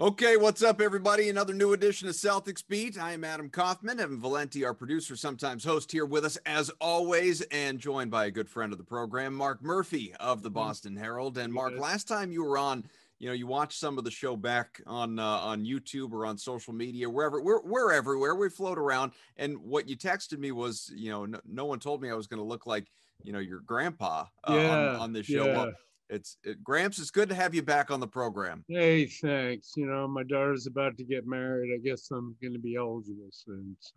Okay, what's up, everybody? Another new edition of Celtics Beat. I am Adam Kaufman, Evan Valenti, our producer, sometimes host, here with us as always, and joined by a good friend of the program, Mark Murphy of the Boston Herald. And Mark, Good. last time you were on, you watched some of the show back on YouTube or on social media, wherever. We're everywhere. We float around, and what you texted me was, no one told me I was going to look like, your grandpa Yeah, on this show. Well, yeah. Gramps, it's good to have you back on the program. Hey, thanks. My daughter's about to get married. I guess I'm going to be eligible soon. So.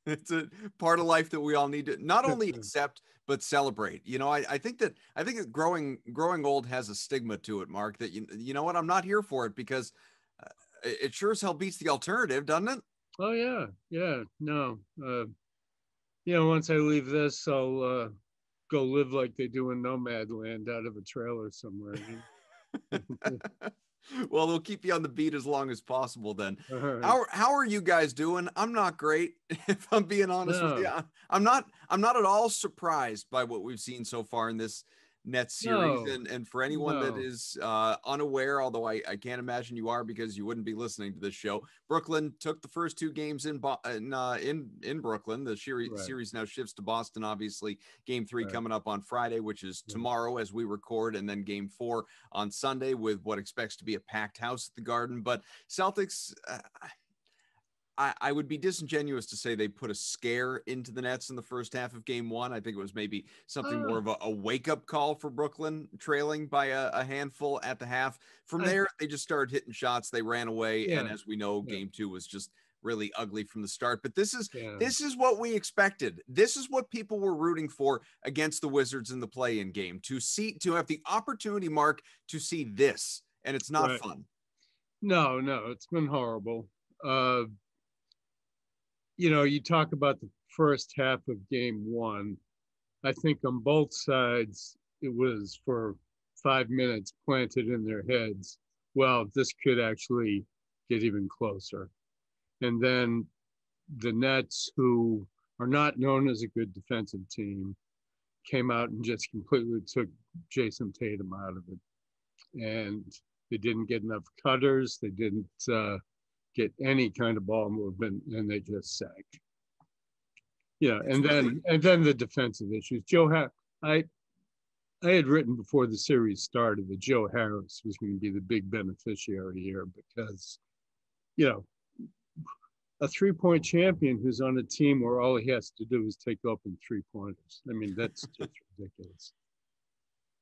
It's a part of life that we all need to not only accept but celebrate. I think that growing old has a stigma to it, Mark. That you know what, I'm not here for it because it sure as hell beats the alternative, doesn't it? Oh yeah, yeah. No, once I leave this, I'll go live like they do in Nomad Land, out of a trailer somewhere. Well, they'll keep you on the beat as long as possible. Then, All right. how are you guys doing? I'm not great, if I'm being honest with you. No, I'm not at all surprised by what we've seen so far in this Nets series. no, And for anyone that no. is unaware, although I can't imagine you are because you wouldn't be listening to this show, Brooklyn took the first two games in Brooklyn. The Right, series now shifts to Boston. Obviously, Game 3 right, coming up on Friday, which is right. tomorrow as we record, and then Game 4 on Sunday with what expects to be a packed house at the Garden. But Celtics, I would be disingenuous to say they put a scare into the Nets in the first half of Game 1. I think it was maybe something more Uh, of a wake-up call for Brooklyn, trailing by a handful at the half. From I there, they just started hitting shots. They ran away, and yeah, as we know, yeah, Game 2 was just really ugly from the start. But this is yeah. this is what we expected. This is what people were rooting for against the Wizards in the play-in game, to have the opportunity, Mark, to see this, and it's not Right. fun. No, no, it's been horrible. Uh, you talk about the first half of game one. I think on both sides, it was for 5 minutes planted in their heads. Well, this could actually get even closer. And then the Nets, who are not known as a good defensive team, came out and just completely took Jayson Tatum out of it. And they didn't get enough cutters. They didn't get any kind of ball movement, and they just sank. Yeah, It's really and then the defensive issues. I had written before the series started that Joe Harris was going to be the big beneficiary here because you know a 3-point champion who's on a team where all he has to do is take open 3 pointers. I mean, that's just ridiculous.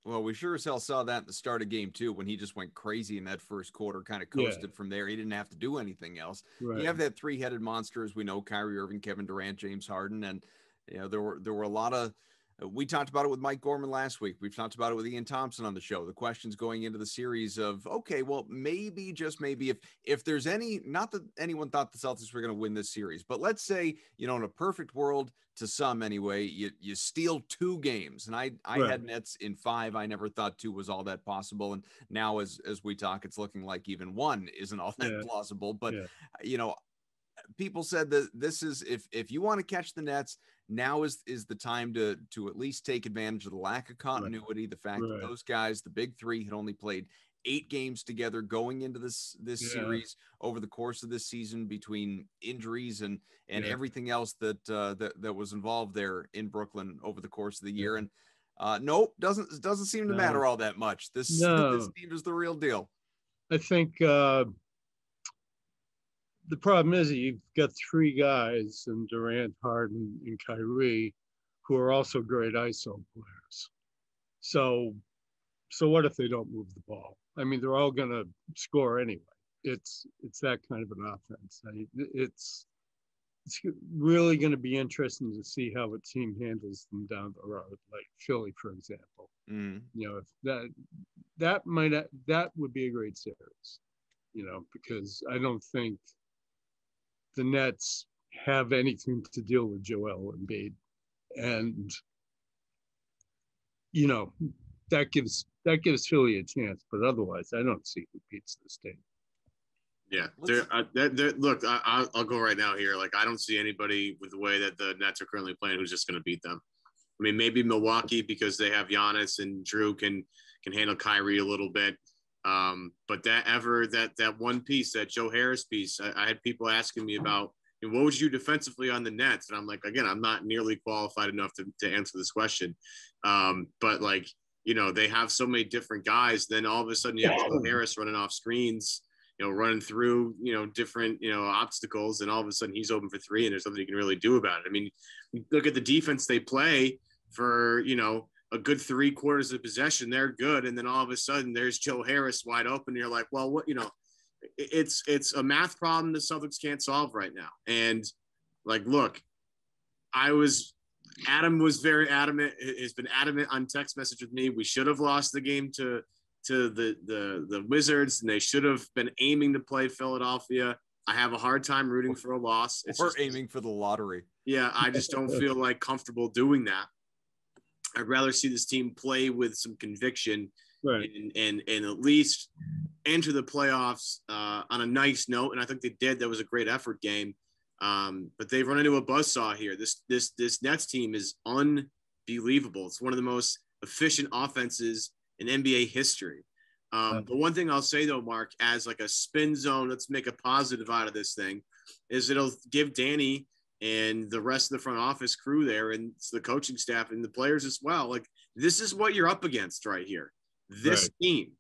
Well, we sure as hell saw that at the start of Game 2 when he just went crazy in that first quarter, kind of Yeah, coasted from there. He didn't have to do anything else. You right. have that three-headed monster, as we know: Kyrie Irving, Kevin Durant, James Harden, and there were a lot of. We talked about it with Mike Gorman last week. We've talked about it with Ian Thompson on the show. The questions going into the series of, okay, well, maybe, just maybe, if there's any, not that anyone thought the Celtics were going to win this series, but let's say, in a perfect world, to some anyway, you steal two games. And I Right. had Nets in 5. I never thought 2 was all that possible. And now as we talk, it's looking like even 1 isn't all that Yeah. plausible. But Yeah. you know, people said that this is, if you want to catch the Nets, now is the time to at least take advantage of the lack of Right. continuity, the fact that Right. those guys, the big 3, had only played 8 games together going into this Yeah. series over the course of this season, between injuries and Yeah. everything else that was involved there in Brooklyn over the course of the year. Yeah. And nope, doesn't seem to No. matter all that much. This No. team is the real deal. I think the problem is that you've got three guys, and Durant, Harden, and Kyrie, who are also great ISO players. So, so what if they don't move the ball? I mean, they're all going to score anyway. It's that kind of an offense. It's really going to be interesting to see how a team handles them down the road, like Philly, for example. Mm. If that would be a great series. Because I don't think the Nets have anything to deal with Joel Embiid, and you know that gives Philly a chance. But otherwise, I don't see who beats this team. Yeah, Let's look, I'll go right now here. Like, I don't see anybody with the way that the Nets are currently playing who's just going to beat them. I mean, maybe Milwaukee because they have Giannis and Drew can handle Kyrie a little bit. But that one piece, that Joe Harris piece, I had people asking me about, what would you do defensively on the Nets? And I'm like, again, I'm not nearly qualified enough to answer this question. But like, they have so many different guys. Then all of a sudden you have Joe Harris running off screens, running through, different, obstacles. And all of a sudden he's open for three and there's nothing you can really do about it. I mean, look at the defense they play for, a good 3/4 of the possession. They're good. And then all of a sudden there's Joe Harris wide open. And you're like, well, what, it's a math problem the Celtics can't solve right now. And like, look, Adam was very adamant, has been adamant on text message with me. We should have lost the game to the Wizards, and they should have been aiming to play Philadelphia. I have a hard time rooting for a loss. Or aiming for the lottery. Yeah, I just don't feel like comfortable doing that. I'd rather see this team play with some conviction, right, and at least enter the playoffs on a nice note. And I think they did. That was a great effort game. But they've run into a buzzsaw here. This Nets team is unbelievable. It's one of the most efficient offenses in NBA history. But one thing I'll say though, Mark, as like a spin zone, let's make a positive out of this thing, is it'll give Danny and the rest of the front office crew there and the coaching staff and the players as well. Like, this is what you're up against right here. This team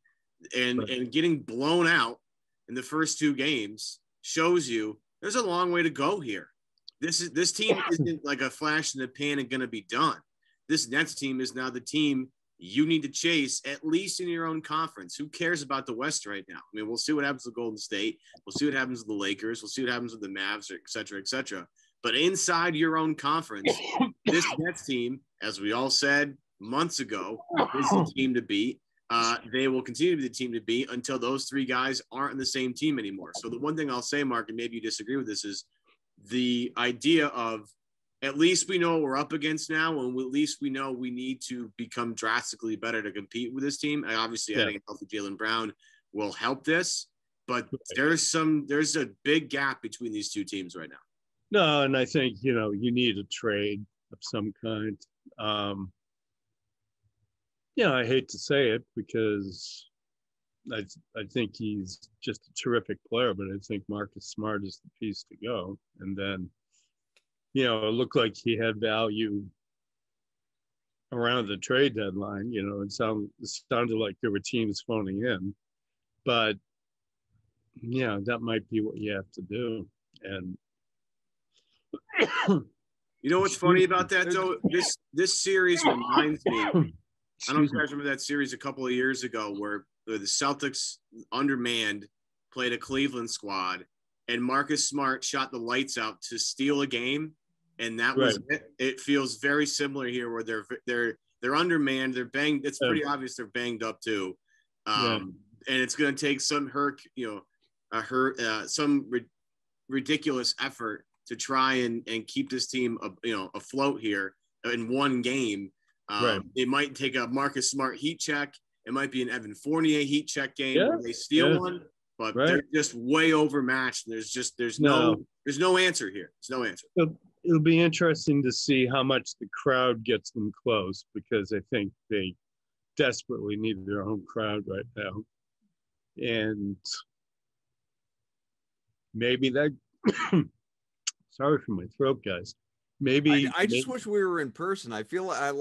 and getting blown out in the first two games shows you there's a long way to go here. This team isn't like a flash in the pan and going to be done. This Nets team is now the team you need to chase, at least in your own conference. Who cares about the West right now? I mean, we'll see what happens with Golden State. We'll see what happens with the Lakers. We'll see what happens with the Mavs, et cetera, et cetera. But inside your own conference, this Nets team, as we all said months ago, is the team to beat. They will continue to be the team to beat until those three guys aren't in the same team anymore. So the one thing I'll say, Mark, and maybe you disagree with this, is the idea of at least we know what we're up against now, and at least we know we need to become drastically better to compete with this team. And obviously, adding a healthy Jaylen Brown will help this, but there's a big gap between these two teams right now. No, and I think, you need a trade of some kind. I hate to say it because I think he's just a terrific player, but I think Marcus Smart is the piece to go. And then, it looked like he had value around the trade deadline. It sounded like there were teams phoning in, but that might be what you have to do. And you know what's funny about that though? This series reminds me. I don't know if you guys remember that series a couple of years ago where the Celtics undermanned, played a Cleveland squad, and Marcus Smart shot the lights out to steal a game, and that was it. It feels very similar here, where they're undermanned, they're banged. It's pretty obvious they're banged up too, and it's going to take some ridiculous effort to try and keep this team afloat here in one game. It might take a Marcus Smart heat check. It might be an Evan Fournier heat check game where they steal one, but they're just way overmatched. And there's no answer here. There's no answer. It'll be interesting to see how much the crowd gets them close, because I think they desperately need their own crowd right now. And maybe that sorry for my throat, guys. Maybe I just wish we were in person. I feel I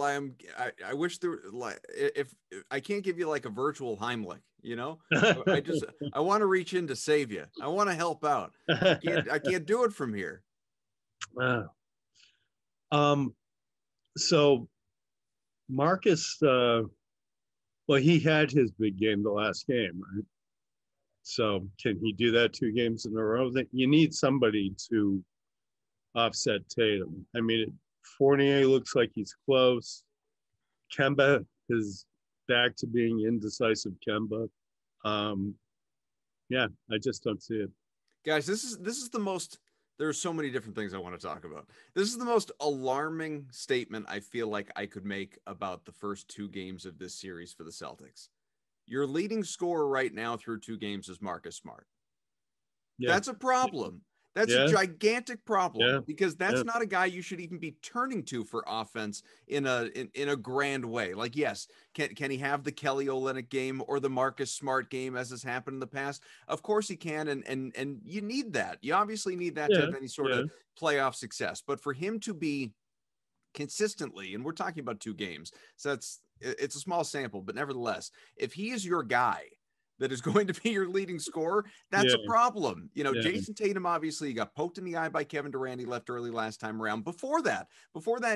wish there, like, if I can't give you like a virtual Heimlich, I want to reach in to save you. I want to help out. I can't do it from here. Wow. So Marcus, he had his big game the last game, right? So can he do that 2 games in a row? You need somebody to offset Tatum. I mean, Fournier looks like he's close. Kemba is back to being indecisive Kemba. I just don't see it. Guys, this is the most, there are so many different things I want to talk about. This is the most alarming statement I feel like I could make about the first 2 games of this series for the Celtics. Your leading scorer right now through 2 games is Marcus Smart. Yeah. That's a problem. That's a gigantic problem because that's Yeah. not a guy you should even be turning to for offense in a grand way. Like, yes, can he have the Kelly Olynyk game or the Marcus Smart game as has happened in the past? Of course he can, and you need that. You obviously need that to have any sort of playoff success. But for him to be consistently, and we're talking about 2 games, so it's a small sample, but nevertheless, if he is your guy that is going to be your leading scorer, that's a problem. You know, Jayson Tatum, obviously, he got poked in the eye by Kevin Durant. He left early last time around. Before that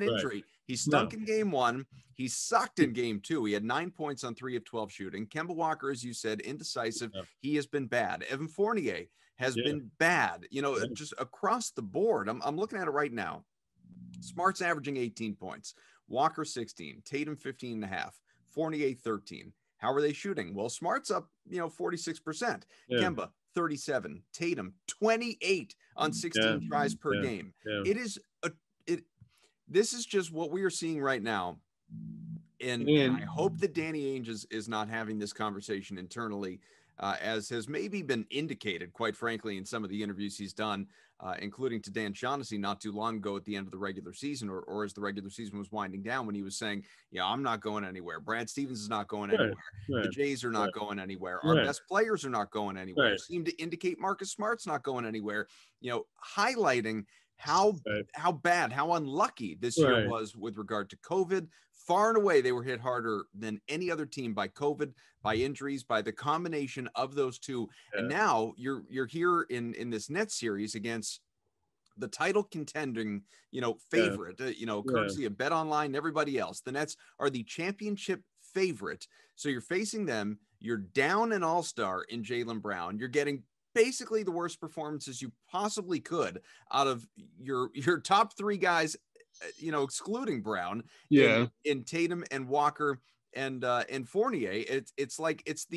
injury, he stunk in game 1. He sucked in game 2. He had 9 points on 3 of 12 shooting. Kemba Walker, as you said, indecisive. He has been bad. Evan Fournier has been bad, you know, just across the board. I'm looking at it right now. Smart's averaging 18 points. Walker 16. Tatum 15.5. Fournier 13. How are they shooting? Well, Smart's up, 46%. Kemba 37. Tatum 28 on 16 tries per game. It is this is just what we are seeing right now. And I hope that Danny Ainge is not having this conversation internally, as has maybe been indicated, quite frankly, in some of the interviews he's done, including to Dan Shaughnessy not too long ago at the end of the regular season, or as the regular season was winding down, when he was saying, I'm not going anywhere. Brad Stevens is not going anywhere. The Jays are not going anywhere. Our best players are not going anywhere. Seem to indicate Marcus Smart's not going anywhere, highlighting how bad, how unlucky this year was with regard to COVID. Far and away, they were hit harder than any other team by COVID, by injuries, by the combination of those two. And now you're here in this Nets series against the title contending, favorite, courtesy of Bet Online and everybody else. The Nets are the championship favorite. So you're facing them. You're down an all-star in Jaylen Brown. You're getting basically the worst performances you possibly could out of your top 3 guys, excluding Brown, in Tatum and Walker and Fournier. It's like it's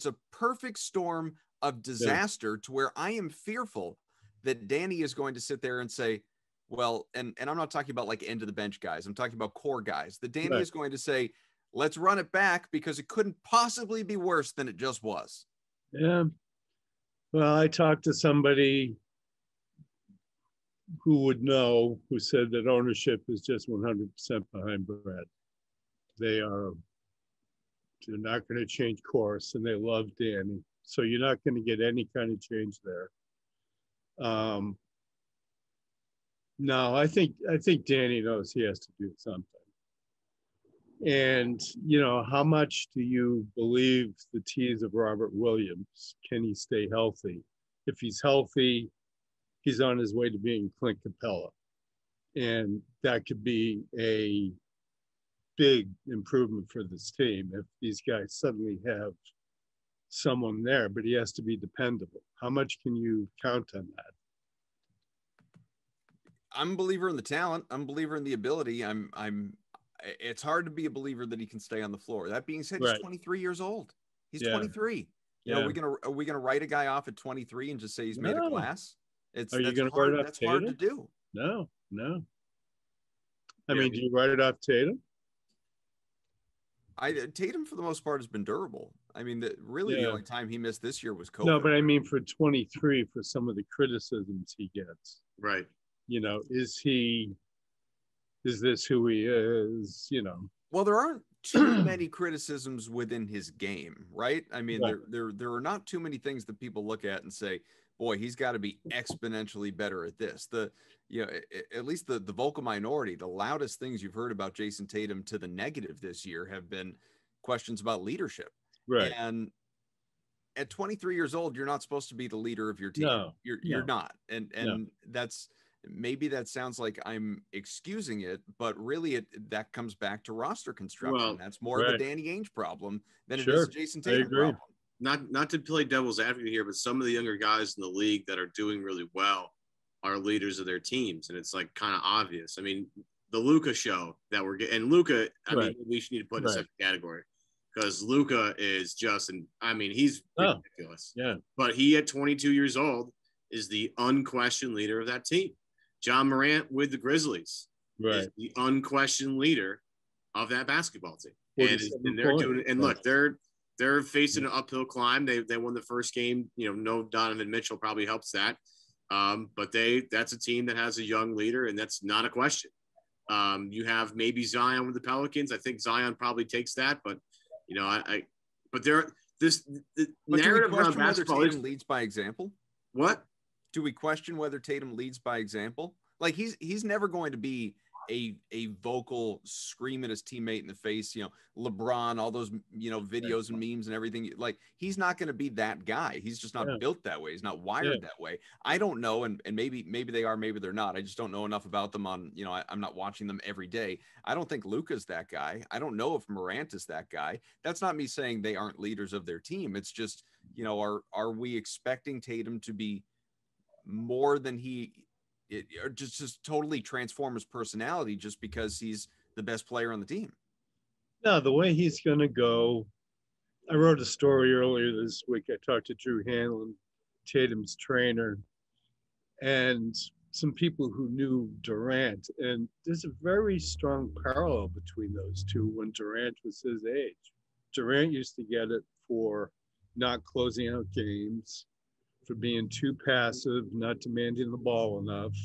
a perfect storm of disaster to where I am fearful that Danny is going to sit there and say, well, and I'm not talking about like end of the bench guys. I'm talking about core guys. That Danny is going to say, let's run it back because it couldn't possibly be worse than it just was. Yeah. Well, I talked to somebody who would know, who said that ownership is just 100% behind Brad. They're not going to change course, and they love Danny. So you're not going to get any kind of change there. No, I think Danny knows he has to do something. And, how much do you believe the tease of Robert Williams? Can he stay healthy? If he's healthy, he's on his way to being Clint Capella. And that could be a big improvement for this team if these guys suddenly have someone there, but he has to be dependable. How much can you count on that? I'm a believer in the talent. I'm a believer in the ability. It's hard to be a believer that he can stay on the floor. That being said, he's 23 years old. He's 23. Are we gonna write a guy off at 23 and just say he's made a class? Are you going to write it off Tatum? Hard to do. No. I mean, do you write it off Tatum? Tatum, for the most part, has been durable. I mean, the only time he missed this year was COVID. No, but I mean, for 23, for some of the criticisms he gets. Right. Is this who he is? Well, there aren't too many criticisms within his game, right? I mean, there are not too many things that people look at and say, boy, he's got to be exponentially better at this. At least the vocal minority, the loudest things you've heard about Jayson Tatum to the negative this year have been questions about leadership. Right. And at 23 years old, you're not supposed to be the leader of your team. No, you're not. And that's, maybe that sounds like I'm excusing it, but really that comes back to roster construction. Well, that's more of a Danny Ainge problem than it is a Jayson Tatum problem. Not to play devil's advocate here, but some of the younger guys in the league that are doing really well are leaders of their teams, and it's like kind of obvious. I mean, the Luka show that we're getting, and Luka, I mean, we should need to put in a second category because Luka is just, he's ridiculous. Yeah. But he, at 22 years old, is the unquestioned leader of that team. John Morant with the Grizzlies is the unquestioned leader of that basketball team. And they're doing it. And look, they're facing an uphill climb. They won the first game. No Donovan Mitchell probably helps that. But that's a team that has a young leader, and that's not a question. You have maybe Zion with the Pelicans. I think Zion probably takes that, but the narrative around basketball Tatum leads by example. What? Do we question whether Tatum leads by example? Like he's never going to be a vocal scream at his teammate in the face, LeBron, all those, videos and memes and everything. Like he's not going to be that guy. He's just not built that way. He's not wired that way. I don't know. And maybe they are, maybe they're not. I just don't know enough about them on, I'm not watching them every day. I don't think Luka's that guy. I don't know if Morant is that guy. That's not me saying they aren't leaders of their team. It's just, are we expecting Tatum to be more than or just totally transform his personality just because he's the best player on the team? No, the way he's going to go, I wrote a story earlier this week. I talked to Drew Hanlon, Tatum's trainer, and some people who knew Durant. And there's a very strong parallel between those two when Durant was his age. Durant used to get it for not closing out games, for being too passive, not demanding the ball enough.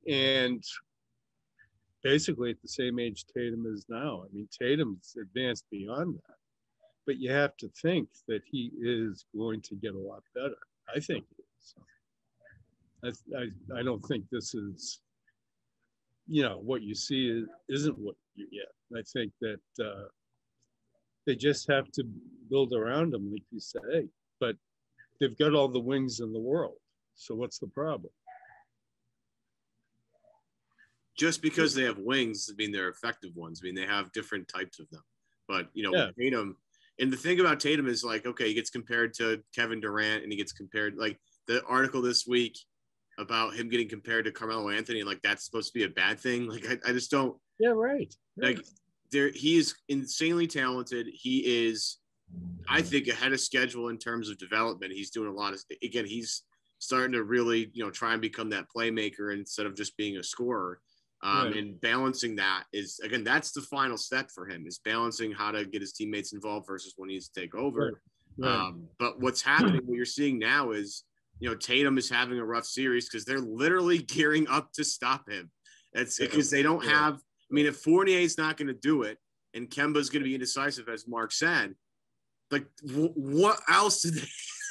And basically at the same age Tatum is now. I mean, Tatum's advanced beyond that. But you have to think that he is going to get a lot better. I think he is. I don't think this is, what you see isn't what you get. I think that they just have to build around him, like you say. But they've got all the wings in the world. So what's the problem? Just because they have wings, I mean, they're effective ones. I mean, they have different types of them. But, with Tatum, and the thing about Tatum is like, okay, he gets compared to Kevin Durant, and he gets compared, like the article this week about him getting compared to Carmelo Anthony, like that's supposed to be a bad thing. Like, I just don't. Yeah, right. Like, he is insanely talented. He is, I think, ahead of schedule in terms of development. He's doing a lot of, again, he's starting to really, try and become that playmaker instead of just being a scorer. And balancing that is, again, that's the final step for him, is balancing how to get his teammates involved versus when he needs to take over. Right. But what's happening, what you're seeing now is, Tatum is having a rough series because they're literally gearing up to stop him. That's because they don't have, I mean, if Fournier's not going to do it and Kemba's going to be indecisive, as Mark said, like what else do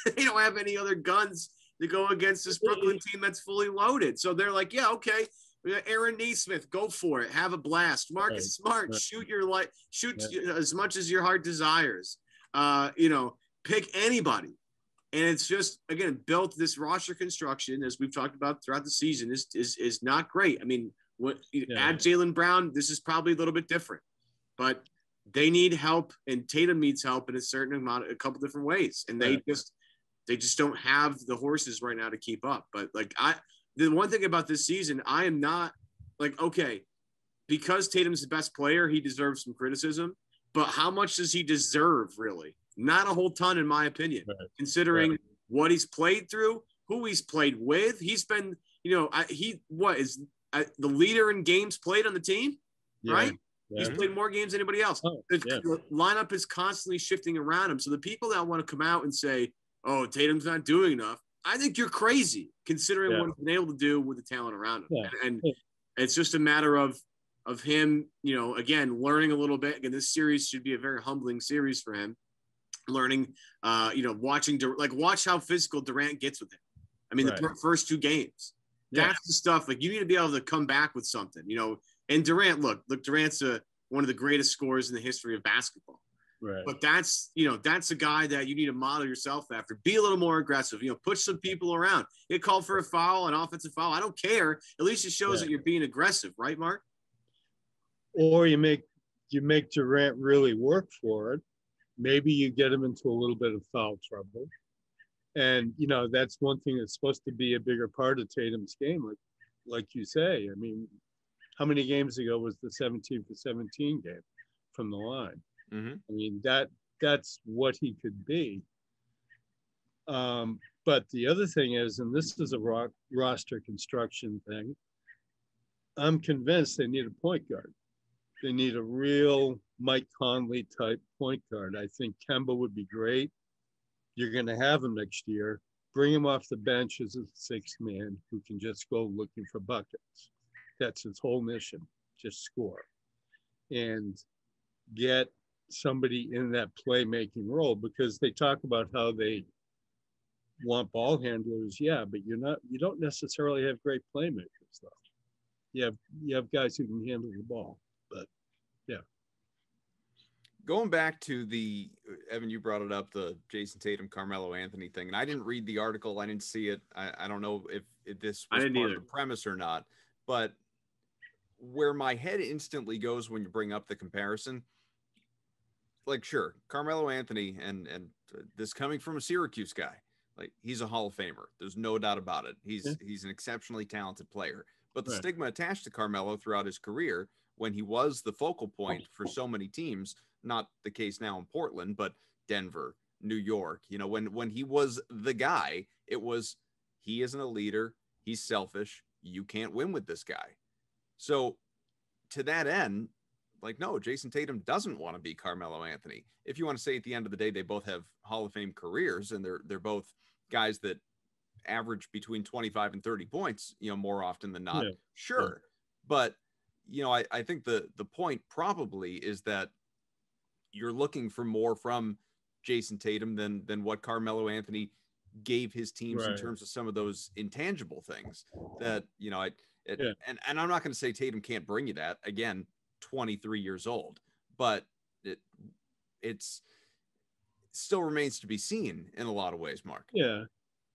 they don't have any other guns to go against this Brooklyn team that's fully loaded. So they're like, yeah, okay. Aaron Nesmith, go for it. Have a blast. Marcus Smart, shoot as much as your heart desires. Pick anybody. And it's just, again, built this roster construction, as we've talked about throughout the season, is not great. I mean, add Jaylen Brown, this is probably a little bit different. But they need help, and Tatum needs help in a couple different ways. And they just don't have the horses right now to keep up. But the one thing about this season, I am not like, okay, because Tatum's the best player, he deserves some criticism, but how much does he deserve, really? Not a whole ton, in my opinion, considering what he's played through, who he's played with. He's been, the leader in games played on the team, right? Yeah. He's played more games than anybody else. The lineup is constantly shifting around him. So the people that want to come out and say, oh, Tatum's not doing enough, I think you're crazy, considering what he's been able to do with the talent around him. Yeah. And it's just a matter of him, again, learning a little bit. Again, this series should be a very humbling series for him. Learning, watch how physical Durant gets with him. I mean, the first two games, that's the stuff. Like, you need to be able to come back with something, And Durant, look, Durant's one of the greatest scorers in the history of basketball. Right. But that's a guy that you need to model yourself after. Be a little more aggressive. Push some people around. Get called for a foul, an offensive foul. I don't care. At least it shows that you're being aggressive, right, Mark? Or you make Durant really work for it. Maybe you get him into a little bit of foul trouble. And, that's one thing that's supposed to be a bigger part of Tatum's game, like you say. I mean, how many games ago was the 17-for-17 game from the line? Mm-hmm. I mean, that's what he could be. But the other thing is, and this is a roster construction thing, I'm convinced they need a point guard. They need a real Mike Conley type point guard. I think Kemba would be great. You're going to have him next year, bring him off the bench as a sixth man who can just go looking for buckets. That's his whole mission, just score. And get somebody in that playmaking role, because they talk about how they want ball handlers. Yeah, but you don't necessarily have great playmakers though. You have guys who can handle the ball, but yeah. Going back to the, Evan, you brought it up, the Jayson Tatum, Carmelo Anthony thing, and I didn't read the article. I didn't see it. I don't know if this was part of the premise or not, but where my head instantly goes when you bring up the comparison, like, sure, Carmelo Anthony, and this coming from a Syracuse guy, like, he's a Hall of Famer. There's no doubt about it. He's an exceptionally talented player. But the stigma attached to Carmelo throughout his career, when he was the focal point for so many teams, not the case now in Portland, but Denver, New York, when he was the guy, it was, he isn't a leader. He's selfish. You can't win with this guy. So to that end, like, no, Jayson Tatum doesn't want to be Carmelo Anthony. If you want to say at the end of the day, they both have Hall of Fame careers, and they're both guys that average between 25 and 30 points, more often than not. Yeah. Sure. But, I think the point probably is that you're looking for more from Jayson Tatum than what Carmelo Anthony gave his teams in terms of some of those intangible things that, and I'm not going to say Tatum can't bring you that. Again, 23 years old, but it's still remains to be seen in a lot of ways, Mark. Yeah.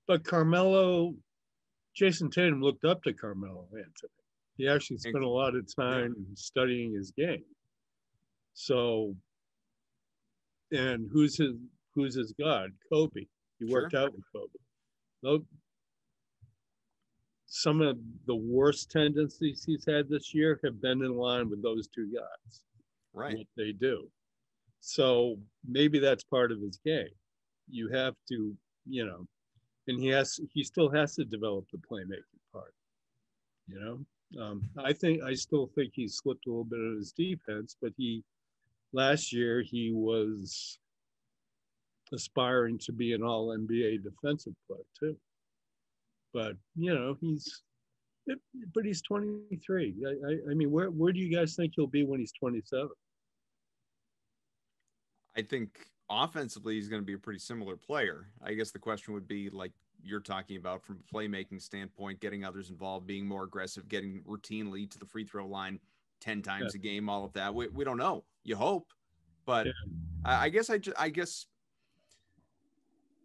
But Jayson Tatum looked up to Carmelo Anthony. He actually spent a lot of time studying his game. So, and who's his god? Kobe. He worked out with Kobe. Some of the worst tendencies he's had this year have been in line with those two guys. Right. What they do. So maybe that's part of his game. You have to, and he still has to develop the playmaking part. I still think he slipped a little bit of his defense, but last year he was aspiring to be an all-NBA defensive player too. But he's 23. I mean, where do you guys think he'll be when he's 27? I think offensively he's going to be a pretty similar player. I guess the question would be, like you're talking about, from a playmaking standpoint, getting others involved, being more aggressive, getting routinely to the free throw line 10 times a game, all of that. We don't know. You hope, but I guess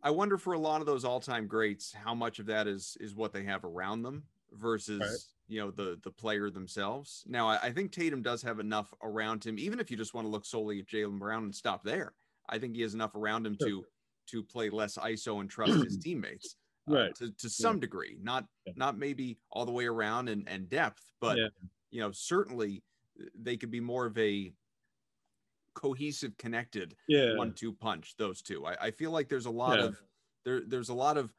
I wonder, for a lot of those all-time greats, how much of that is what they have around them versus, the player themselves. Now, I think Tatum does have enough around him, even if you just want to look solely at Jaylen Brown and stop there. I think he has enough around him to play less ISO and trust his teammates to some degree, not maybe all the way around and depth, but, certainly they could be more of a cohesive, connected 1-2 punch, those two. I feel like there's a lot of there's a lot of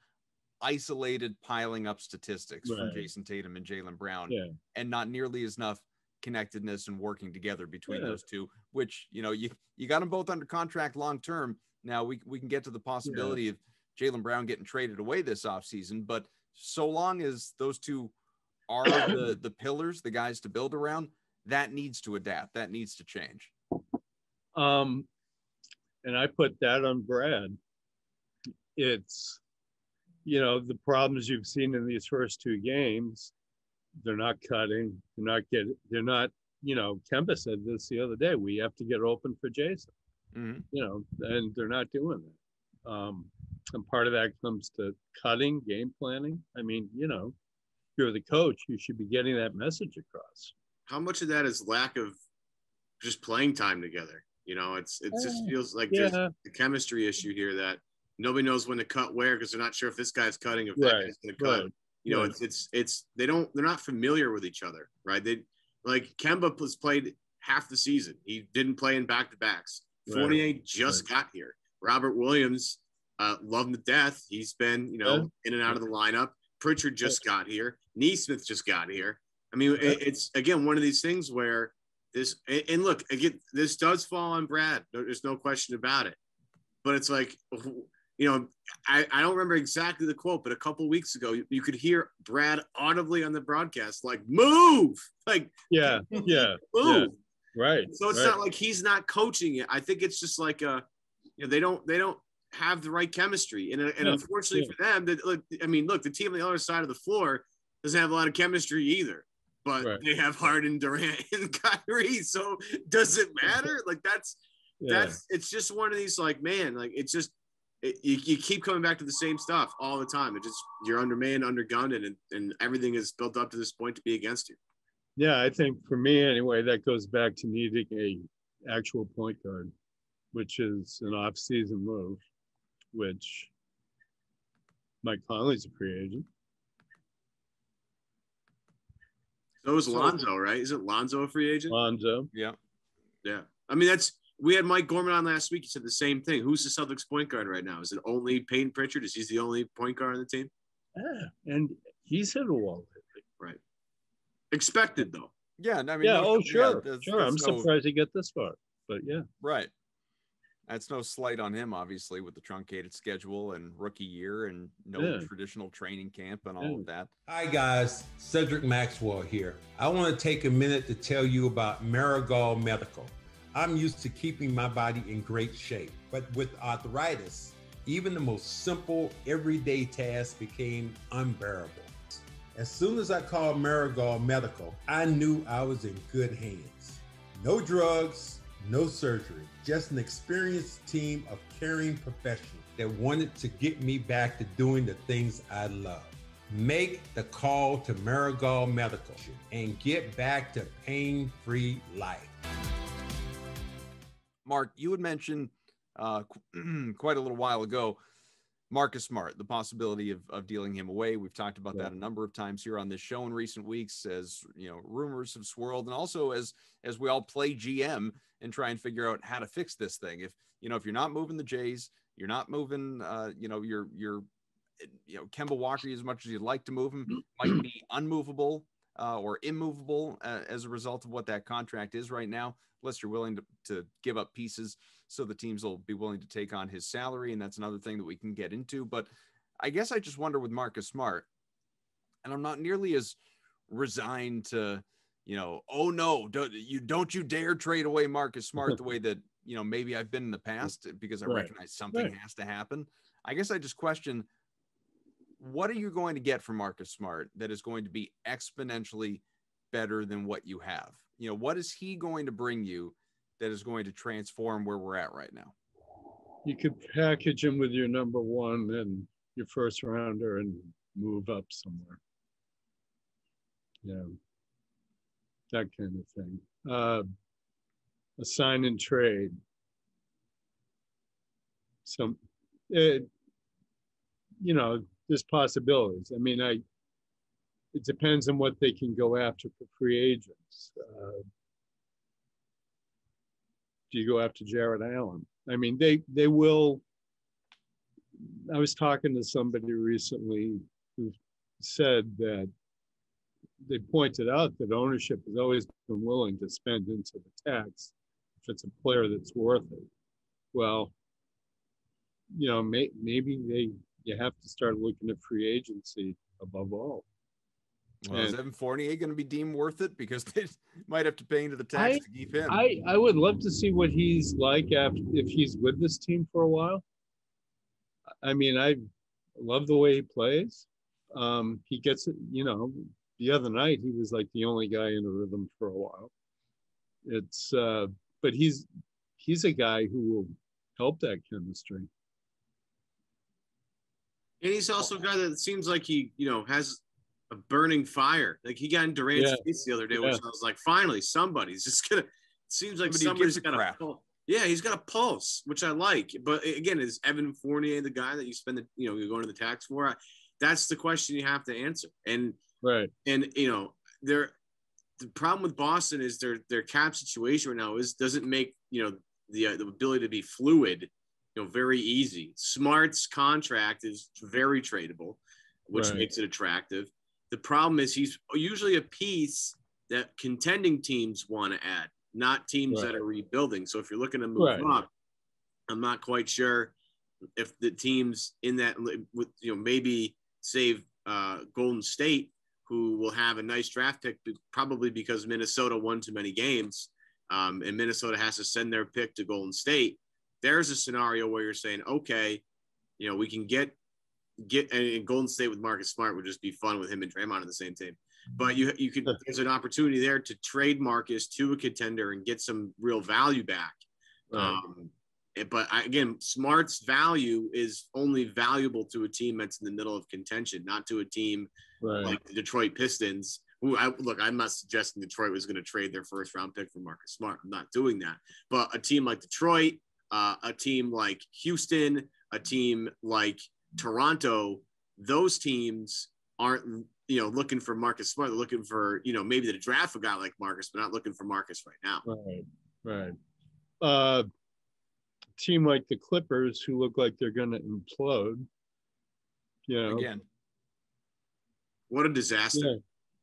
isolated piling up statistics from Jayson Tatum and Jaylen Brown, and not nearly as enough connectedness and working together between those two, which you got them both under contract long term. Now we can get to the possibility of Jaylen Brown getting traded away this offseason, but so long as those two are the pillars, the guys to build around, that needs to adapt, that needs to change. And I put that on Brad. It's, the problems you've seen in these first two games, they're not cutting, they're not, Kemba said this the other day, we have to get open for Jayson, and they're not doing that. And part of that comes to cutting, game planning. I mean, you're the coach, you should be getting that message across. How much of that is lack of just playing time together? It just feels like there's a chemistry issue here that nobody knows when to cut where, because they're not sure if this guy's cutting, if that guy's going to cut. They're not familiar with each other, right? Like Kemba was played half the season. He didn't play in back-to-backs. Fournier just got here. Robert Williams, love him to death. He's been, in and out of the lineup. Pritchard just got here. Neesmith just got here. I mean, it's, again, one of these things where this does fall on Brad. There's no question about it. But it's like, you know, I don't remember exactly the quote, but a couple of weeks ago, you could hear Brad audibly on the broadcast, like, move, like, yeah, move. Yeah. Right. So it's not like he's not coaching it. I think it's just like, you know, they don't have the right chemistry. And unfortunately for them, I mean, look, the team on the other side of the floor doesn't have a lot of chemistry either, but they have Harden, Durant, and Kyrie. So does it matter? Like that's it's just one of these, like, man, like it's just, you keep coming back to the same stuff all the time. It just, you're undermanned, undergunned, and everything is built up to this point to be against you. Yeah, I think for me anyway, that goes back to needing a actual point guard, which is an off-season move, which Mike Conley's a free agent. So is Lonzo, right? Isn't Lonzo a free agent? Lonzo. Yeah. Yeah. I mean, we had Mike Gorman on last week. He said the same thing. Who's the Celtics point guard right now? Is it only Peyton Pritchard? Is he the only point guard on the team? Yeah, and he's hit a wall lately. Right. Expected, though. Yeah. I mean, yeah, sure. That's I'm surprised he got this far, but yeah. Right. That's no slight on him, obviously, with the truncated schedule and rookie year and no traditional training camp and all of that. Hi, guys. Cedric Maxwell here. I want to take a minute to tell you about Marigold Medical. I'm used to keeping my body in great shape, but with arthritis, even the most simple everyday tasks became unbearable. As soon as I called Marigold Medical, I knew I was in good hands. No drugs, no surgery, just an experienced team of caring professionals that wanted to get me back to doing the things I love. Make the call to Marigold Medical and get back to pain-free life. Mark, you had mentioned quite a little while ago, Marcus Smart, the possibility of dealing him away. We've talked about that a number of times here on this show in recent weeks, as you know, rumors have swirled, and also as we all play GM and try and figure out how to fix this thing. If you're not moving the Jays, you're not moving, your Kemba Walker as much as you'd like to move him, might be unmovable or immovable as a result of what that contract is right now, unless you're willing to give up pieces so the teams will be willing to take on his salary. And that's another thing that we can get into. But I guess I just wonder with Marcus Smart, and I'm not nearly as resigned to, oh no, don't you dare trade away Marcus Smart the way that, maybe I've been in the past, because I recognize something has to happen. I guess I just question, what are you going to get from Marcus Smart that is going to be exponentially better than what you have? What is he going to bring you that is going to transform where we're at right now? You could package him with your number one and your first rounder and move up somewhere. Yeah, that kind of thing. A sign and trade. There's possibilities. I mean, it depends on what they can go after for free agents. Do you go after Jared Allen? I mean, they will. I was talking to somebody recently who said that they pointed out that ownership has always been willing to spend into the tax if it's a player that's worth it. Well, maybe you have to start looking at free agency above all. Well, is Evan Fournier going to be deemed worth it? Because they might have to pay into the tax to keep him. I would love to see what he's like if he's with this team for a while. I mean, I love the way he plays. He gets it, the other night he was like the only guy in a rhythm for a while. It's but he's a guy who will help that chemistry. And he's also a guy that seems like he, has a burning fire. Like he got in Durant's face the other day, which I was like, finally, somebody's just gonna. It seems like somebody's got a pulse. Yeah, he's got a pulse, which I like. But again, is Evan Fournier the guy that you spend you're going to the tax for? That's the question you have to answer. And the problem with Boston is their cap situation right now doesn't make the ability to be fluid very easy. Smart's contract is very tradable, which makes it attractive. The problem is he's usually a piece that contending teams want to add, not teams that are rebuilding. So if you're looking to move up, I'm not quite sure if the teams in that, with maybe save Golden State, who will have a nice draft pick, probably because Minnesota won too many games, and Minnesota has to send their pick to Golden State. There's a scenario where you're saying, okay, we can get and Golden State with Marcus Smart would just be fun with him and Draymond on the same team. But you could, there's an opportunity there to trade Marcus to a contender and get some real value back. Right. But again, Smart's value is only valuable to a team that's in the middle of contention, not to a team like the Detroit Pistons. Who I'm not suggesting Detroit was going to trade their first round pick for Marcus Smart. I'm not doing that. But a team like Detroit, a team like Houston, a team like Toronto, those teams aren't looking for Marcus Smart. They're looking for maybe the draft a guy like Marcus, but not looking for Marcus right now. Right. Team like the Clippers, who look like they're going to implode. Again, what a disaster. Yeah.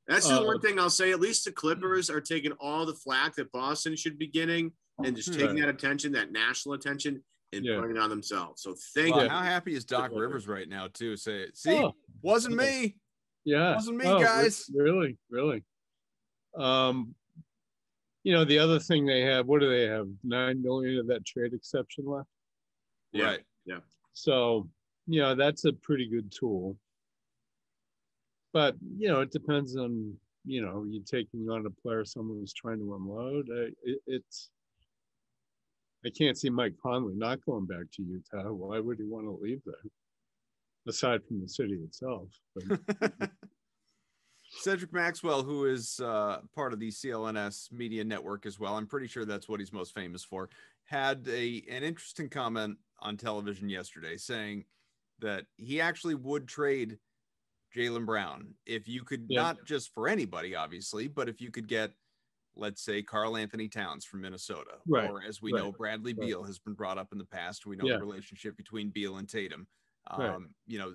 That's the one thing I'll say. At least the Clippers are taking all the flack that Boston should be getting and just taking that attention, that national attention, and putting it on themselves. So thank you. How happy is Doc Rivers right now too? Wasn't me. Yeah. Wasn't me, guys. Really. The other thing they have, what do they have? 9 million of that trade exception left. Yeah. Right. Yeah. So, that's a pretty good tool. But, it depends on, you taking on a player, someone who's trying to unload. I can't see Mike Conley not going back to Utah. Why would he want to leave there? Aside from the city itself. But. Cedric Maxwell, who is part of the CLNS Media Network as well, I'm pretty sure that's what he's most famous for, had an interesting comment on television yesterday saying that he actually would trade Jaylen Brown if you could, not just for anybody, obviously, but if you could get, let's say, Karl Anthony Towns from Minnesota, or as we know, Bradley Beal has been brought up in the past. We know the relationship between Beal and Tatum.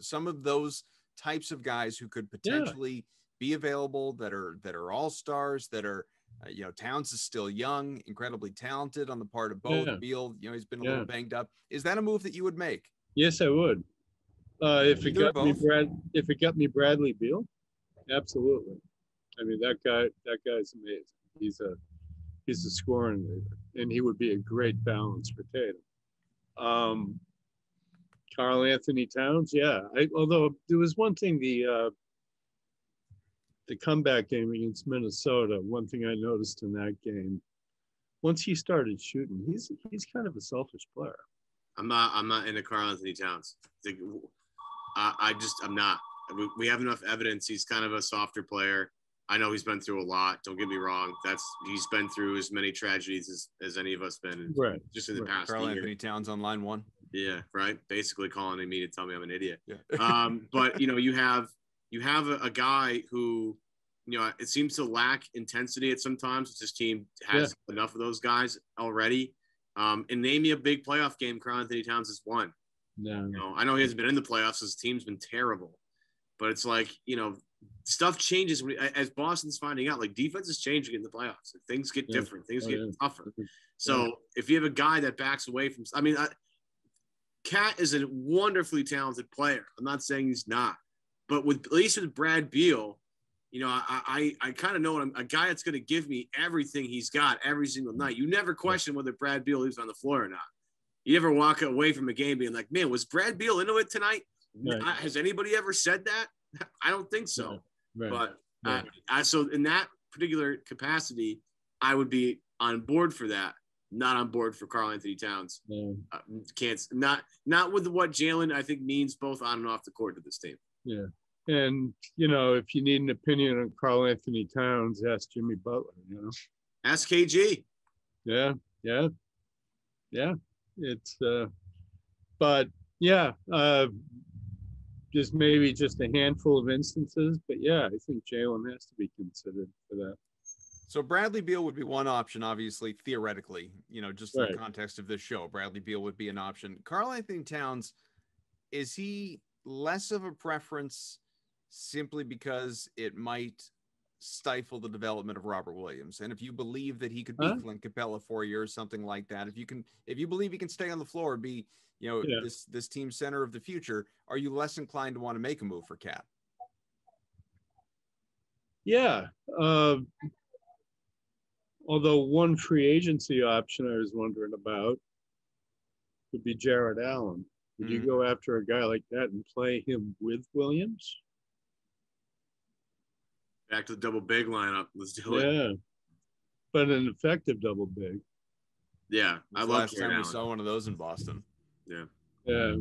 Some of those types of guys who could potentially be available that are all-stars, that are, Towns is still young, incredibly talented on the part of both. Beal, he's been a little banged up. Is that a move that you would make? Yes, I would. If it got me Bradley Beal, absolutely. I mean, that guy's amazing. He's a scoring leader, and he would be a great balance for Tatum. Karl Anthony Towns, although there was one thing, the comeback game against Minnesota, one thing I noticed in that game, once he started shooting, he's kind of a selfish player. I'm not into Karl Anthony Towns. I'm not. We have enough evidence. He's kind of a softer player. I know he's been through a lot. Don't get me wrong. He's been through as many tragedies as any of us been. Just in the past Karl year. Anthony Towns on line one. Yeah, right. Basically calling me to tell me I'm an idiot. Yeah. But you have a guy who, it seems to lack intensity at sometimes. This team has enough of those guys already. And name me a big playoff game Karl Anthony Towns has won. No. I know he hasn't been in the playoffs. His team's been terrible. But it's like, stuff changes as Boston's finding out. Like, defense is changing in the playoffs. Things get different. Things get tougher. So if you have a guy that backs away from – Cat is a wonderfully talented player. I'm not saying he's not. But at least with Brad Beal, I kind of know a guy that's going to give me everything he's got every single night. You never question whether Brad Beal leaves on the floor or not. You never walk away from a game being like, man, was Brad Beal into it tonight? Right. Has anybody ever said that? I don't think so. Right. But so in that particular capacity, I would be on board for that. Not on board for Karl Anthony Towns. Not with what Jaylen, I think, means both on and off the court to this team. Yeah. And, if you need an opinion on Karl Anthony Towns, ask Jimmy Butler, Ask KG. Yeah. It's, just maybe just a handful of instances. But, I think Jaylen has to be considered for that. So Bradley Beal would be one option, obviously, theoretically, just in the context of this show. Bradley Beal would be an option. Karl Anthony Towns, is he less of a preference simply because it might stifle the development of Robert Williams? And if you believe that he could be Clint Capella for you or something like that, if you believe he can stay on the floor, be this team center of the future, are you less inclined to want to make a move for Cat? Yeah. Although one free agency option I was wondering about would be Jared Allen. Would you go after a guy like that and play him with Williams? Back to the double big lineup. Let's do it. Yeah. But an effective double big. Yeah. I love last time we saw one of those in Boston. Yeah. Yeah.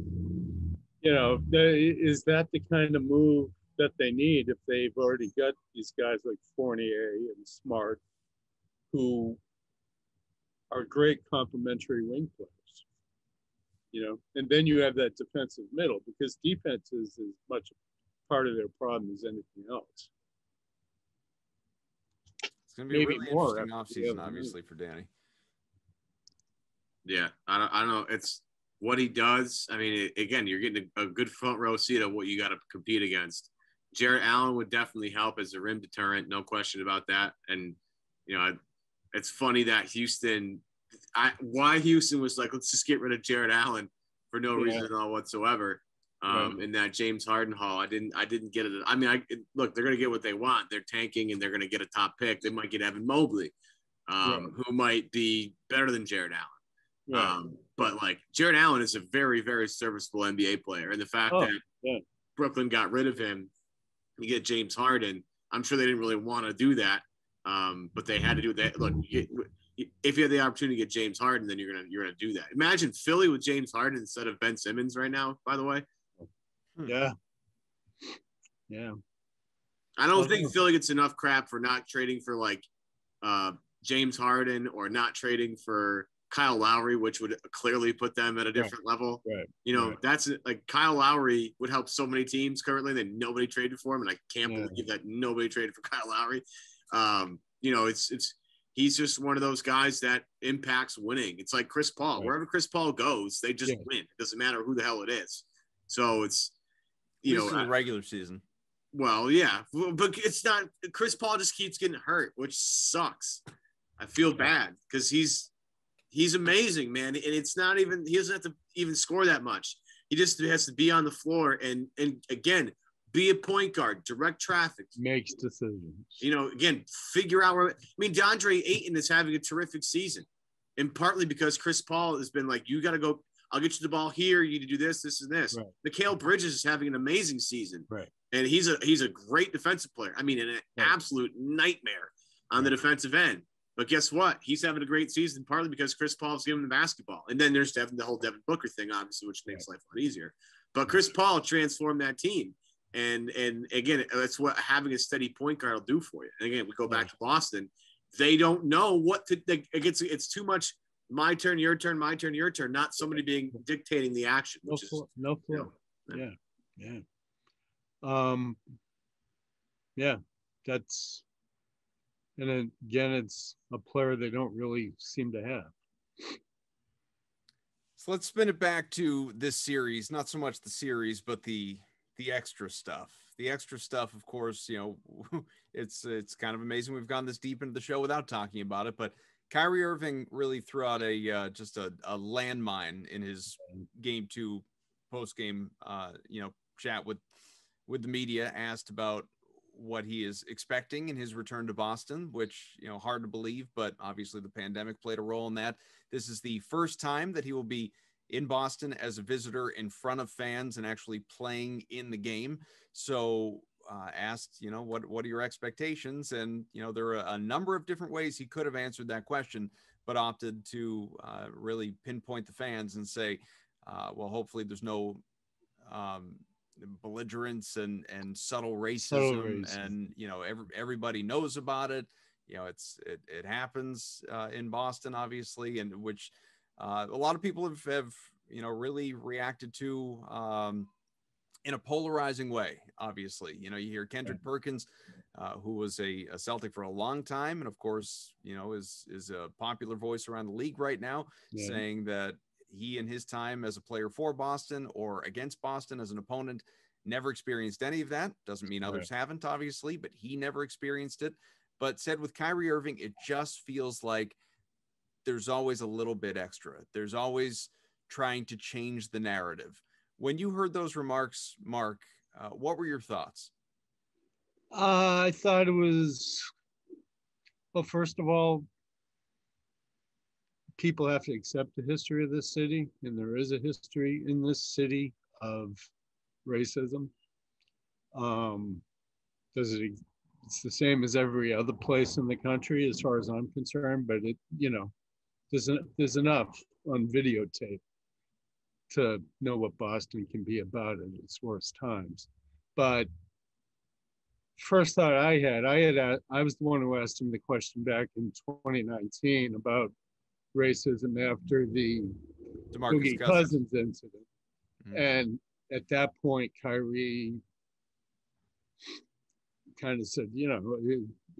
Is that the kind of move that they need if they've already got these guys like Fournier and Smart, who are great complementary wing players? And then you have that defensive middle, because defense is as much part of their problem as anything else. It's going to be a really interesting offseason, obviously, for Danny. Yeah, I don't know. It's what he does. I mean, again, you're getting a good front row seat of what you got to compete against. Jared Allen would definitely help as a rim deterrent, no question about that. And, it's funny that Houston was like, let's just get rid of Jared Allen for no reason at all whatsoever. In that James Harden haul, I didn't get it. I mean, look, they're going to get what they want. They're tanking and they're going to get a top pick. They might get Evan Mobley, who might be better than Jared Allen. But like Jared Allen is a very, very serviceable NBA player. And the fact that Brooklyn got rid of him, you get James Harden. I'm sure they didn't really want to do that. But they had to do that. Look, if you had the opportunity to get James Harden, then you're gonna do that. Imagine Philly with James Harden instead of Ben Simmons right now, by the way. Yeah. I don't think Philly gets enough crap for not trading for like James Harden or not trading for Kyle Lowry, which would clearly put them at a different level. That's like Kyle Lowry would help so many teams currently that nobody traded for him, and I can't believe that nobody traded for Kyle Lowry. He's just one of those guys that impacts winning. It's like Chris Paul. Wherever Chris Paul goes, they just win. It doesn't matter who the hell it is. So it's in the regular season. Well, yeah, but it's not. Chris Paul just keeps getting hurt, which sucks. I feel bad because he's amazing, man. And it's not even, he doesn't have to even score that much. He just has to be on the floor and again, be a point guard, direct traffic. Makes decisions. Again, figure out where, DeAndre Ayton is having a terrific season. And partly because Chris Paul has been like, you got to go, I'll get you the ball here. You need to do this, this, and this. Right. Mikal Bridges is having an amazing season. Right. And he's a great defensive player. An absolute nightmare on the defensive end. But guess what? He's having a great season, partly because Chris Paul's giving him the basketball. And then there's the whole Devin Booker thing, obviously, which makes life a lot easier. But Chris Paul transformed that team. And again, that's what having a steady point guard will do for you. And again, we go back to Boston. They don't know what to – it's too much my turn, your turn, my turn, your turn, not somebody dictating the action. No flow. That's – and again, it's a player they don't really seem to have. So let's spin it back to this series, not so much the series, but the extra stuff. The extra stuff, of course, it's kind of amazing we've gone this deep into the show without talking about it, but Kyrie Irving really threw out just a landmine in his game 2 post-game chat with the media, asked about what he is expecting in his return to Boston, which, hard to believe, but obviously the pandemic played a role in that. This is the first time that he will be in Boston as a visitor in front of fans and actually playing in the game. So asked, what are your expectations? And, there are a number of different ways he could have answered that question, but opted to really pinpoint the fans and say, well, hopefully there's no belligerence and subtle racism. And everybody knows about it. It happens in Boston, obviously, and which a lot of people have really reacted to in a polarizing way. Obviously, you hear Kendrick Perkins, who was a Celtic for a long time, and of course, is a popular voice around the league right now, saying that he in his time as a player for Boston or against Boston as an opponent never experienced any of that. Doesn't mean others haven't, obviously, but he never experienced it. But said with Kyrie Irving, it just feels like there's always a little bit extra. There's always trying to change the narrative. When you heard those remarks, Mark, what were your thoughts? I thought it was, well, first of all, people have to accept the history of this city, and there is a history in this city of racism. It's the same as every other place in the country, as far as I'm concerned, but there's enough on videotape to know what Boston can be about at its worst times. But first thought I was the one who asked him the question back in 2019 about racism after the Boogie Cousins incident. Mm-hmm. And at that point, Kyrie kind of said,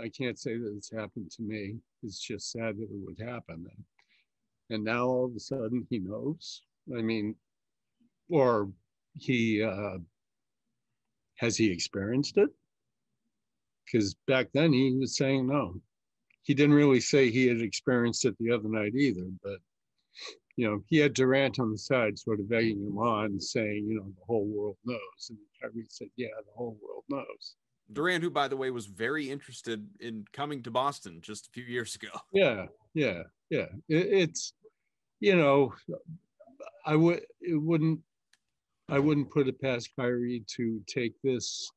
I can't say that it's happened to me. It's just sad that it would happen. And now all of a sudden he knows. I mean, or has he experienced it? Because back then he was saying no. He didn't really say he had experienced it the other night either, but he had Durant on the side sort of egging him on, saying, the whole world knows. And Kyrie said, yeah, the whole world knows. Durant, who, by the way, was very interested in coming to Boston just a few years ago. Yeah. It's, I wouldn't put it past Kyrie to take this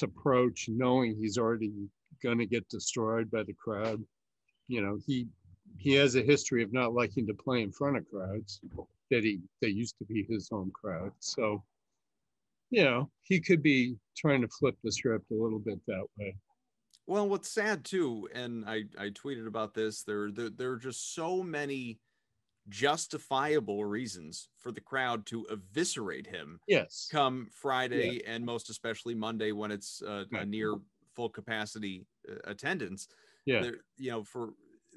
approach, knowing he's already going to get destroyed by the crowd. He has a history of not liking to play in front of crowds that used to be his home crowd. So, he could be trying to flip the script a little bit that way. Well, what's sad too, and I tweeted about this, there are just so many justifiable reasons for the crowd to eviscerate him. Yes. Come Friday, and most especially Monday, when it's a near full capacity attendance. Yeah.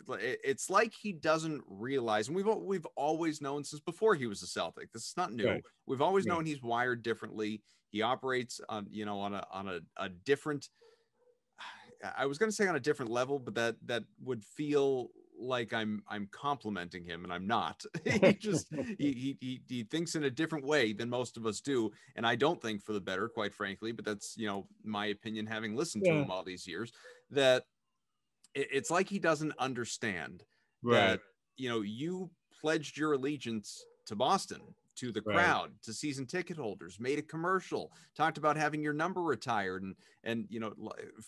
It's like he doesn't realize, and we've always known since before he was a Celtic. This is not new. Right. We've always known he's wired differently. He operates on a different, I was going to say on a different level, but that would feel like I'm complimenting him, and I'm not. he thinks in a different way than most of us do, and I don't think for the better, quite frankly. But that's my opinion, having listened to him all these years. That it's like he doesn't understand that you pledged your allegiance to Boston, to the crowd, to season ticket holders, made a commercial, talked about having your number retired, and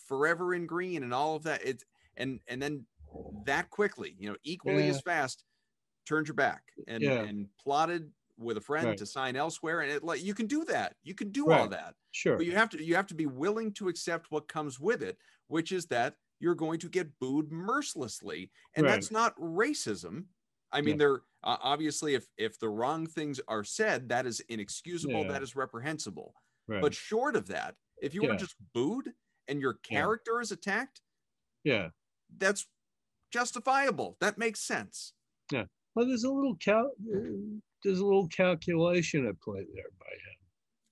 forever in green and all of that. And then that quickly, equally as fast, turned your back and plotted with a friend to sign elsewhere. And you can do that. You can do all that. Sure. But you have to be willing to accept what comes with it, which is that you're going to get booed mercilessly. And that's not racism. I mean, there obviously, if the wrong things are said, that is inexcusable. That is reprehensible. But short of that, if you were just booed and your character is attacked, that's justifiable. That makes sense. Yeah. Well, there's a little calculation at play there by him.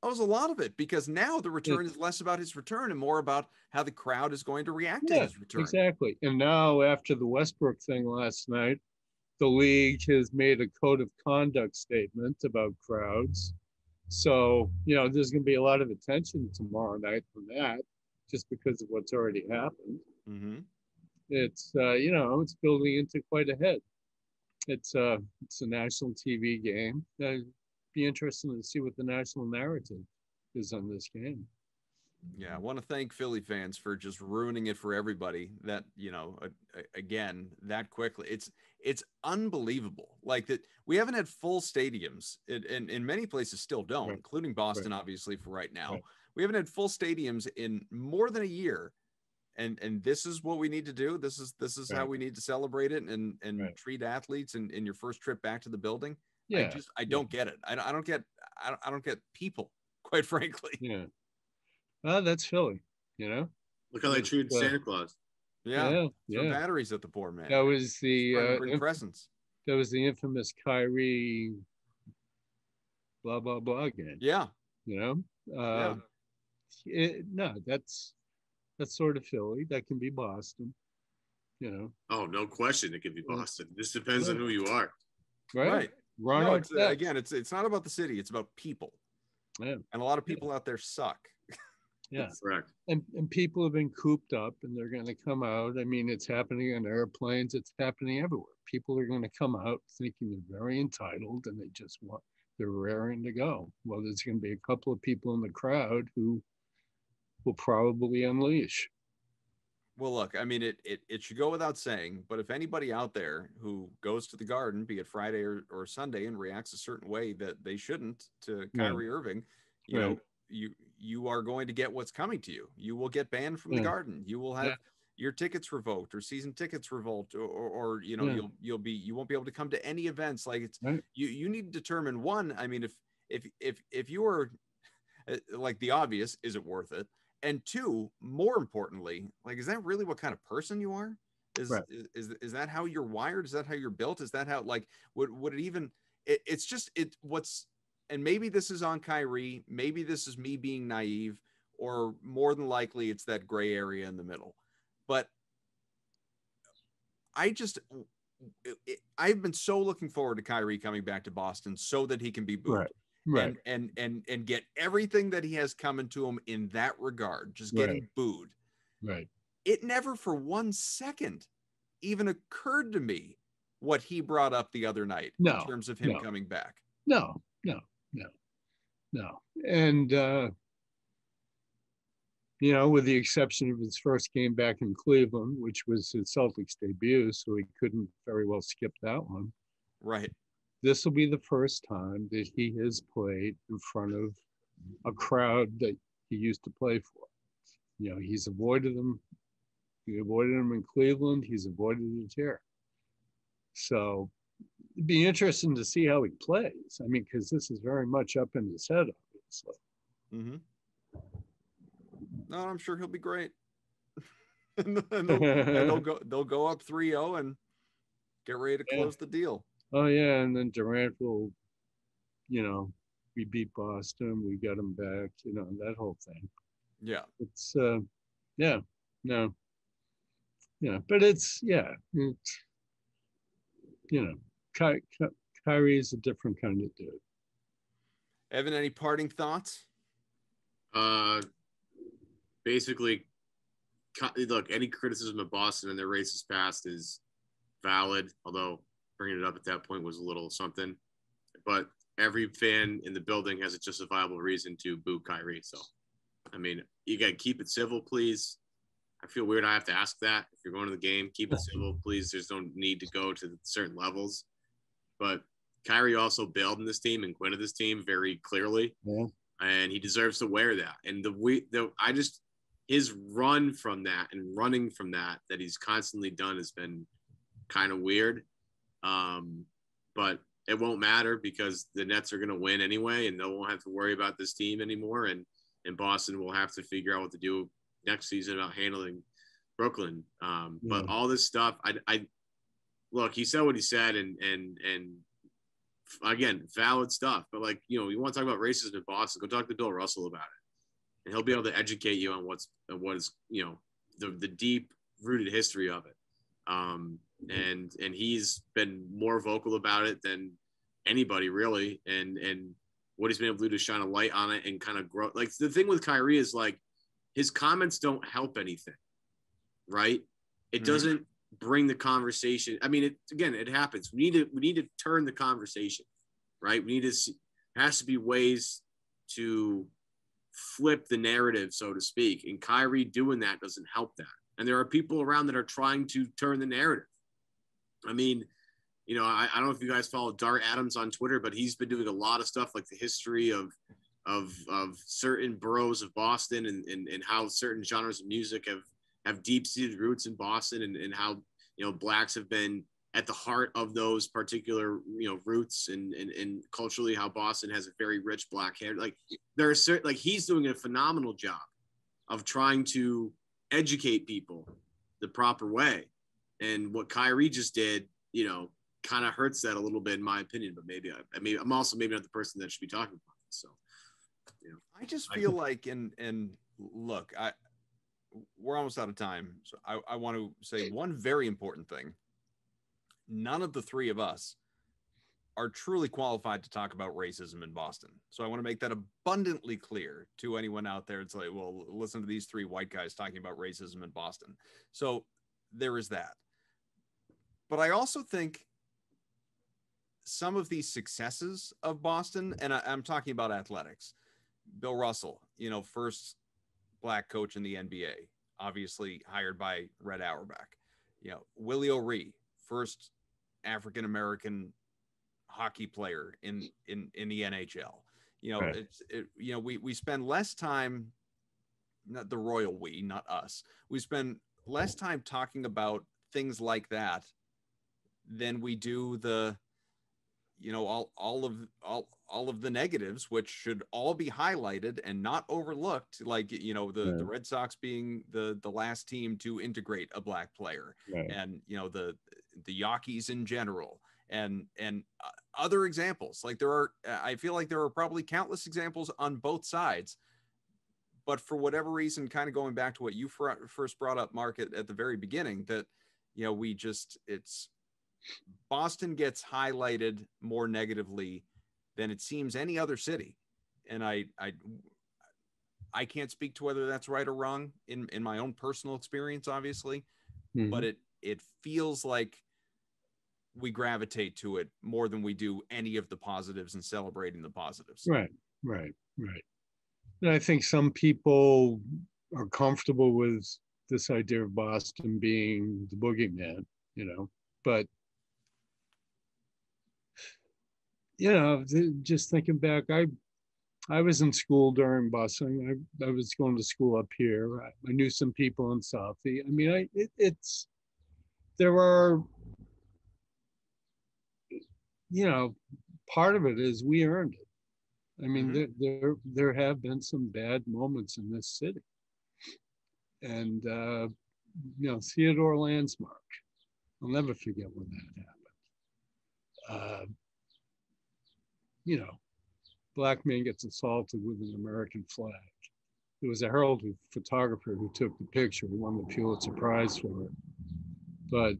Oh, there's a lot of it, because now the return is less about his return and more about how the crowd is going to react to his return. Exactly. And now, after the Westbrook thing last night, the league has made a code of conduct statement about crowds. So, there's going to be a lot of attention tomorrow night from that, just because of what's already happened. Mm-hmm. It's, it's building into quite a hit. It's a national TV game. It'd be interesting to see what the national narrative is on this game. Yeah, I want to thank Philly fans for just ruining it for everybody. That, again, that quickly. It's unbelievable. Like that, we haven't had full stadiums, and in many places still don't, including Boston, obviously, for right now. We haven't had full stadiums in more than a year. And this is what we need to do. This is how we need to celebrate it and treat athletes in your first trip back to the building. Yeah. I don't get it. I don't get people, quite frankly. Yeah. Well, that's Philly, Look how they treated Santa Claus. Yeah. Batteries at the poor man. That was the presents. That was the infamous Kyrie blah blah blah game. Yeah. That's sort of Philly. That can be Boston. you know. Oh, no question. It could be Boston. This depends on who you are. Right. No, again, it's not about the city. It's about people. Yeah. And a lot of people out there suck. Yeah. Correct. And people have been cooped up and they're going to come out. I mean, it's happening on airplanes. It's happening everywhere. People are going to come out thinking they're very entitled and they're raring to go. Well, there's going to be a couple of people in the crowd who will probably unleash. Well, look, I mean, it should go without saying, but if anybody out there who goes to the Garden, be it Friday or Sunday, and reacts a certain way that they shouldn't to Kyrie Irving, you know, you are going to get what's coming to you. You will get banned from the Garden. You will have your tickets revoked or season tickets revoked, or you know, you won't be able to come to any events. Like it's you need to determine one. I mean, if you are like the obvious, is it worth it? And two, more importantly, like, is that really what kind of person you are? Is that how you're wired? Is that how you're built? Is that how, like, would it even, it's just, and maybe this is on Kyrie, maybe this is me being naive, or more than likely it's that gray area in the middle. But I've been so looking forward to Kyrie coming back to Boston so that he can be booed. Right. And get everything that he has coming to him in that regard, just getting booed. Right. It never for 1 second even occurred to me what he brought up the other night in terms of him coming back. No. And, you know, with the exception of his first game back in Cleveland, which was his Celtics debut, so he couldn't very well skip that one. Right. This will be the first time that he has played in front of a crowd that he used to play for. You know, he's avoided them. He avoided them in Cleveland. He's avoided it here. So it'd be interesting to see how he plays. I mean, because this is very much up in his head, obviously. Mm-hmm. No, I'm sure he'll be great. and they'll go up 3-0 and get ready to close the deal. Oh, yeah, and then Durant will, you know, we beat Boston, we got him back, you know, that whole thing. Yeah. It's, but it's, you know, Kyrie is a different kind of dude. Evan, any parting thoughts? Basically, look, any criticism of Boston and their racist past is valid, although bringing it up at that point was a little something. But every fan in the building has a justifiable reason to boo Kyrie. So, I mean, you got to keep it civil, please. I feel weird I have to ask that. If you're going to the game, keep it civil, please. There's no need to go to certain levels. But Kyrie also bailed in this team and quitted this team very clearly. Yeah. And he deserves to wear that. And his run from that and running from that he's constantly done has been kind of weird. But it won't matter because the Nets are going to win anyway, and they won't have to worry about this team anymore. And Boston will have to figure out what to do next season about handling Brooklyn. But all this stuff, I look, he said what he said, and again, valid stuff. But like, you know, you want to talk about racism in Boston, go talk to Bill Russell about it, and he'll be able to educate you on what is, you know, the deep rooted history of it. And he's been more vocal about it than anybody really. And what he's been able to do to shine a light on it and kind of grow. Like the thing with Kyrie is like his comments don't help anything, right? It doesn't bring the conversation. I mean, it happens. We need to turn the conversation, right? Has to be ways to flip the narrative, so to speak. And Kyrie doing that doesn't help that. And there are people around that are trying to turn the narrative. I mean, you know, I don't know if you guys follow Dart Adams on Twitter, but he's been doing a lot of stuff like the history of certain boroughs of Boston and how certain genres of music have deep-seated roots in Boston and how, you know, blacks have been at the heart of those particular, you know, roots and culturally how Boston has a very rich black hair. Like there are certain, like he's doing a phenomenal job of trying to educate people the proper way. And what Kyrie just did, you know, kind of hurts that a little bit in my opinion, but maybe I'm also maybe not the person that should be talking about this. So, you know, I just feel like, and look, we're almost out of time. So I want to say one very important thing. None of the three of us are truly qualified to talk about racism in Boston. So I want to make that abundantly clear to anyone out there. It's like, well, listen to these three white guys talking about racism in Boston. So there is that. But I also think some of these successes of Boston, and I'm talking about athletics, Bill Russell, first Black coach in the NBA, obviously hired by Red Auerbach. Willie O'Ree, first African-American hockey player in the NHL. Right. We spend less time, not the royal we, not us. We spend less time talking about things like that than we do the, all of the negatives, which should all be highlighted and not overlooked. Like, the Red Sox being the last team to integrate a Black player, right. and, the Yankees in general, and other examples. Like I feel like there are probably countless examples on both sides, but for whatever reason, kind of going back to what you first brought up, Mark, at the very beginning, that, Boston gets highlighted more negatively than it seems any other city. And I can't speak to whether that's right or wrong in my own personal experience, obviously, but it feels like we gravitate to it more than we do any of the positives and celebrating the positives. Right. And I think some people are comfortable with this idea of Boston being the boogeyman, but just thinking back, I was in school during Boston. I was going to school up here. I knew some people in Southie. I mean, there are, part of it is we earned it. I mean, there have been some bad moments in this city. And, Theodore Landsmark, I'll never forget when that happened. Black man gets assaulted with an American flag. It was a Herald photographer who took the picture. He won the Pulitzer Prize for it. But,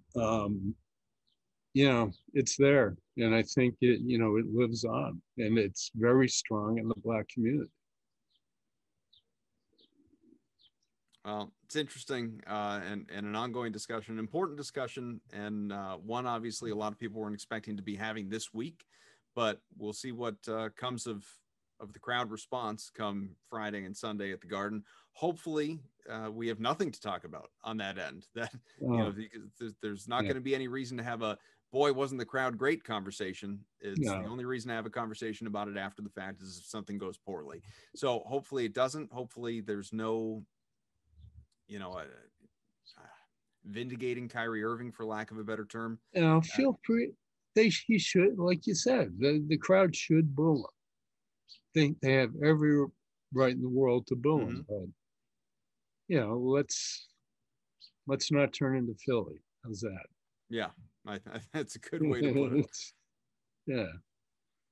it's there. And I think it lives on, and it's very strong in the Black community. Well, it's interesting and an ongoing discussion, an important discussion, and one obviously a lot of people weren't expecting to be having this week, but we'll see what comes of the crowd response come Friday and Sunday at the Garden. Hopefully, we have nothing to talk about on that end. That there's not going to be any reason to have a boy, wasn't the crowd great conversation. It's the only reason to have a conversation about it after the fact is if something goes poorly. So hopefully it doesn't. Hopefully there's no, vindicating Kyrie Irving, for lack of a better term. Feel free. He should, like you said, the crowd should boo him. Think they have every right in the world to boo him, but let's not turn into Philly. How's that? Yeah, that's a good way to put it. Yeah,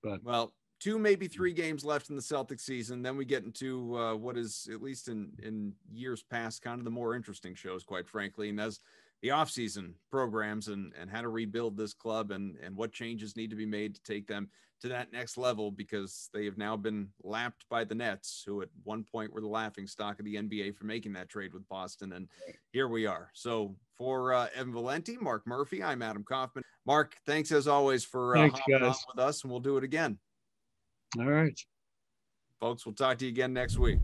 but well, 2, maybe 3 games left in the Celtics season. Then we get into what is, at least in years past, kind of the more interesting shows, quite frankly, and that's the offseason programs and how to rebuild this club and what changes need to be made to take them to that next level, because they have now been lapped by the Nets, who at one point were the laughing stock of the NBA for making that trade with Boston. And here we are. So for Evan Valenti, Mark Murphy, I'm Adam Kaufman. Mark, thanks as always for hopping on with us, and we'll do it again. All right. Folks, we'll talk to you again next week.